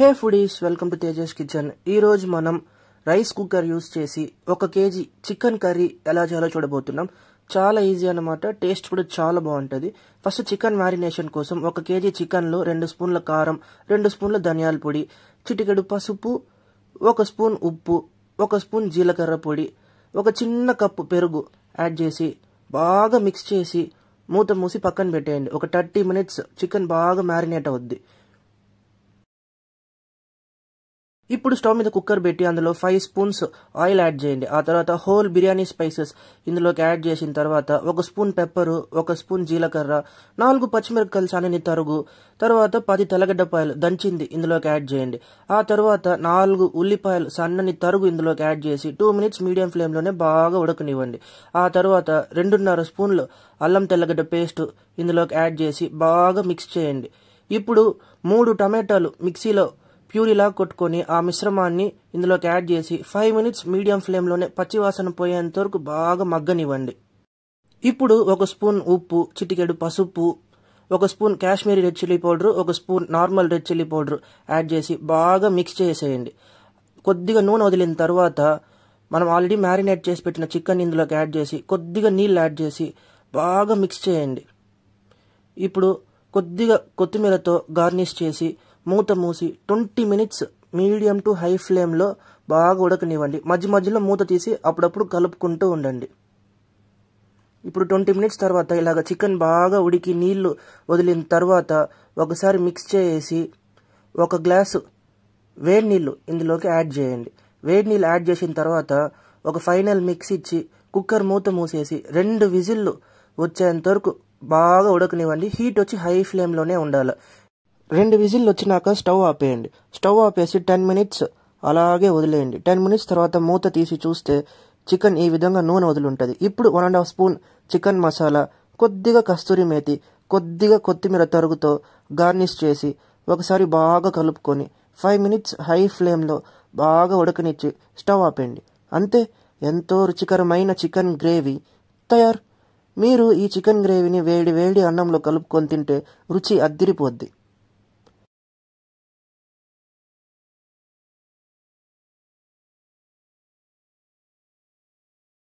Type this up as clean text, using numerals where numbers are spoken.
Hey foodies, welcome to tejeshkitchen. ఈ రోజు మనం రైస్ కుక్కర్ యూస్ చేసి 1 kg చికెన్ కర్రీ ఎలా చేయాలో చూడబోతున్నాం. చాలా ఈజీ అన్నమాట. టేస్ట్ కూడా చాలా బాగుంటుంది. ఫస్ట్ చికెన్ మ్యారినేషన్ కోసం 1 kg చికెన్ లో 2 స్పూన్ల కారం, 2 స్పూన్ల ధనియాల పొడి, చిటికెడు పసుపు, 1 స్పూన్ ఉప్పు, 1 స్పూన్ జీలకర్ర పొడి, 1 చిన్న కప్పు పెరుగు యాడ్ చేసి బాగా మిక్స్ చేసి మూత మూసి పక్కన పెట్టేయండి. ఒక 30 minutes చికెన్ బాగా మ్యారినేట్ అవుద్ది. ఇప్పుడు స్టవ్ మీద కుక్కర్ పెట్టి అందులో 5 స్పూన్స్ ఆయిల్ యాడ్ చేయండి. ఆ తర్వాత హోల్ బిర్యానీ స్పైసెస్ ఇందులోకి యాడ్ చేసిన తర్వాత 1 స్పూన్ పెప్పరు, 1 స్పూన్ జీలకర్ర, 4 పచ్చిమిరపకాయలు సన్నని తరుగు, తర్వాత 10 తెల్లగడ్డపాయలు దంచింది ఇందులోకి యాడ్ చేయండి. ఆ తర్వాత 4 ఉల్లిపాయలు సన్నని తరుగు ఇందులోకి యాడ్ చేసి 2 minutes మీడియం ఫ్లేమ్లోనే బాగా ఉడకనివ్వండి. ఆ తర్వాత 2.5 స్పూన్లు అల్లం తెల్లగడ్డ పేస్ట్ ఇందులోకి యాడ్ చేసి బాగా మిక్స్ చేయండి. ఇప్పుడు 3 టమాటాలు మిక్సీలో ప్యూరీలా కొట్టుకొని ఆ మిశ్రమాన్ని ఇందులోకి యాడ్ చేసి 5 minutes మీడియం ఫ్లేమ్లోనే పచ్చివాసన పోయేంత వరకు బాగా మగ్గనివ్వండి. ఇప్పుడు 1 స్పూన్ ఉప్పు, చిటికెడు పసుపు, 1 spoon Kashmiri red chilli powder, 1 spoon normal red chilli powder add చేసి బాగా మిక్స్ చేసేయండి. కొద్దిగా నూనె వదిలిన తర్వాత మనం ఆల్రెడీ మ్యారినేట్ చేసి పెట్టిన చికెన్ ఇందులోకి యాడ్ చేసి కొద్దిగా నీళ్ళు యాడ్ చేసి బాగా మిక్స్ చేయండి. ఇప్పుడు కొద్దిగా కొత్తిమీరతో గార్నిష్ చేసి మూత మూసి 20 minutes మీడియం టు హై ఫ్లేమ్లో బాగా ఉడకనివ్వండి. మధ్య మధ్యలో మూత తీసి అప్పుడప్పుడు కలుపుకుంటూ ఉండండి. ఇప్పుడు 20 minutes తర్వాత ఇలాగ చికెన్ బాగా ఉడికి నీళ్లు వదిలిన తర్వాత ఒకసారి మిక్స్ చేసి 1 గ్లాసు వేడి నీళ్ళు ఇందులోకి యాడ్ చేయండి. వేడి నీళ్ళు యాడ్ చేసిన తర్వాత ఒక ఫైనల్ మిక్స్ ఇచ్చి కుక్కర్ మూత మూసేసి 2 విజిల్లు వచ్చేంత వరకు బాగా ఉడకనివ్వండి. హీట్ వచ్చి హై ఫ్లేమ్లోనే ఉండాలి. 2 విజిల్లు వచ్చినాక స్టవ్ ఆపేయండి. స్టవ్ ఆపేసి 10 minutes అలాగే వదిలేయండి. 10 minutes తర్వాత మూత తీసి చూస్తే చికెన్ ఈ విధంగా నూనె వదిలింటుంది. ఇప్పుడు 1.5 స్పూన్ చికెన్ మసాలా, కొద్దిగా కస్తూరి మేతి, కొద్దిగా కొత్తిమీర తరుగుతో గార్నిష్ చేసి ఒకసారి బాగా కలుపుకొని 5 minutes హై ఫ్లేమ్లో బాగా ఉడకనిచ్చి స్టవ్ ఆపేయండి. అంతే, ఎంతో రుచికరమైన చికెన్ గ్రేవీ తయారు. మీరు ఈ చికెన్ గ్రేవీని వేడి వేడి అన్నంలో కలుపుకొని తింటే రుచి అద్దిరిపోద్ది.